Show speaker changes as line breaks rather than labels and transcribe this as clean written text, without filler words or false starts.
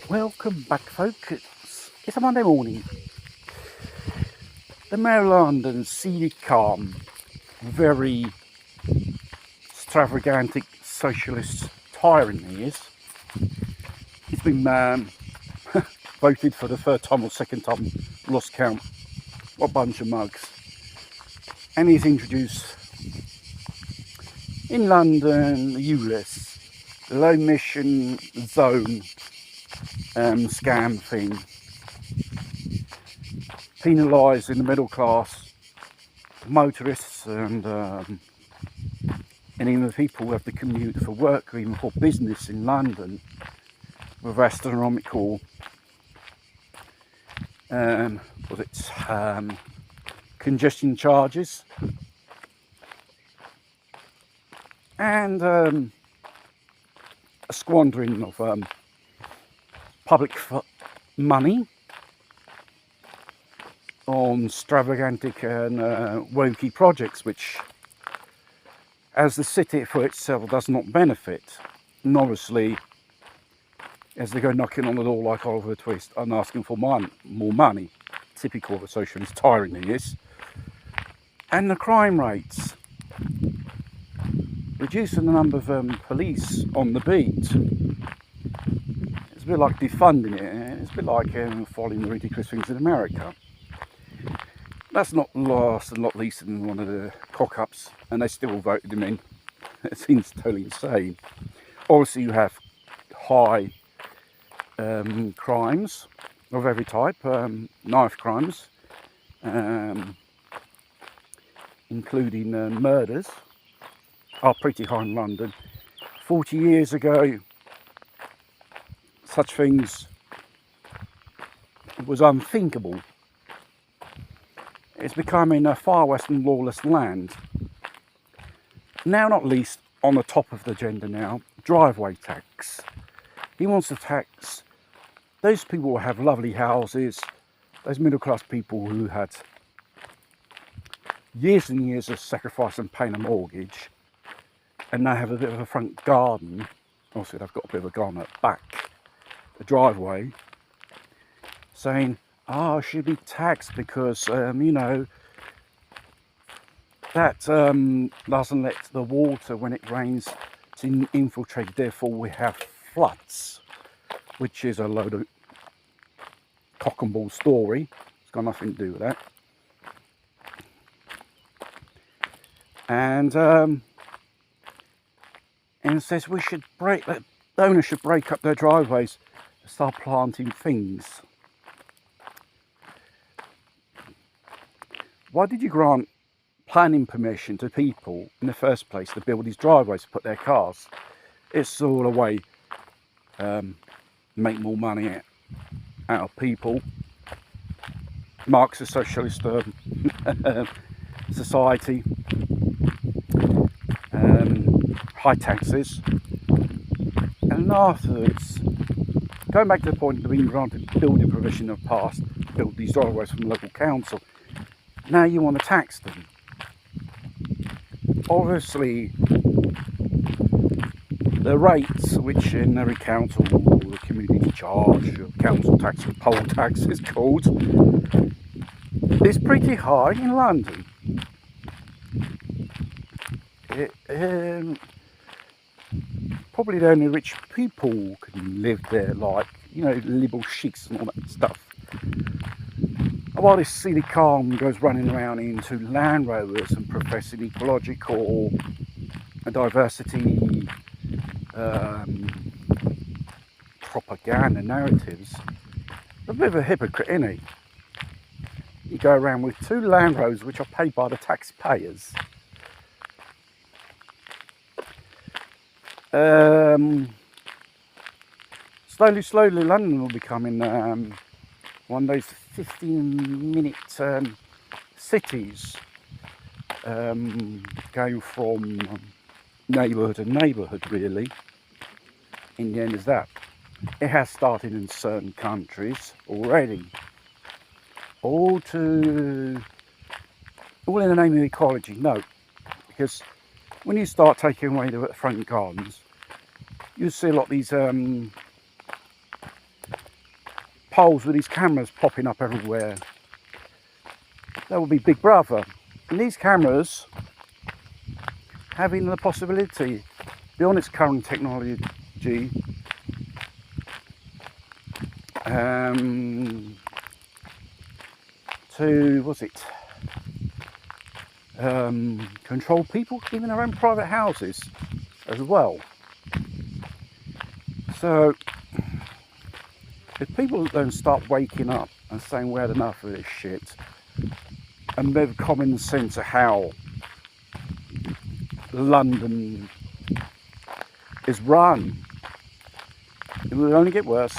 Welcome back, folks. It's a Monday morning. The Mayor of London, Sadiq Khan, very extravagant socialist tyrant he is. He's been voted for the third time or second time, lost count. What a bunch of mugs. And he's introduced in London, the ULEZ, the low emission zone scam thing, penalising the middle class, motorists, and even the people who have to commute for work or even for business in London with astronomical congestion charges and a squandering of public money on extravagantic and wokey projects, which, as the city for itself, does not benefit. And obviously, as they go knocking on the door like Oliver Twist and asking for more money, typical of a socialist tyranny is, and the crime rates, reducing the number of police on the beat. It's a bit like defunding it. It's a bit like following the ridiculous things in America. That's not last and not least in one of the cock-ups, and they still voted him in. It seems totally insane. Obviously, you have high crimes of every type, knife crimes, including murders, are pretty high in London. 40 years ago, such things was unthinkable. It's becoming a far western lawless land. Now, not least, on the top of the agenda now, driveway tax. He wants to tax those people who have lovely houses, those middle class people who had years and years of sacrifice and paying a mortgage, and now have a bit of a front garden. Also, they've got a bit of a garden at the back, a driveway, saying, I should be taxed because, that doesn't let the water, when it rains, to infiltrate. Therefore, we have floods, which is a load of cock and ball story. It's got nothing to do with that. And says we should the owners should break up their driveways and start planting things. Why did you grant planning permission to people in the first place to build these driveways to put their cars? It's all a way make more money out of people. Marxist socialist society, high taxes, and afterwards, going back to the point of being granted building permission of past to build these driveways from the local council, now you want to tax them. Obviously, the rates, which in every council, the community charge, council tax, or poll tax is called, is pretty high in London. Probably the only rich people can live there, like, liberal sheiks and all that stuff. And while this silly calm goes running around into Land Rovers and professing ecological diversity propaganda narratives, a bit of a hypocrite, isn't he? You go around with two Land Rovers which are paid by the taxpayers. Slowly, London will be becoming one of those 15-minute cities, going from neighbourhood to neighbourhood, really. In the end, is that it has started in certain countries already, all in the name of ecology. No, because when you start taking away the front gardens, you see a lot of these poles with these cameras popping up everywhere. That would be Big Brother. And these cameras having the possibility, beyond its current technology, to, what's it, control people, even their own private houses as well. So if people don't start waking up and saying we had enough of this shit, and they have common sense of how London is run, it will only get worse.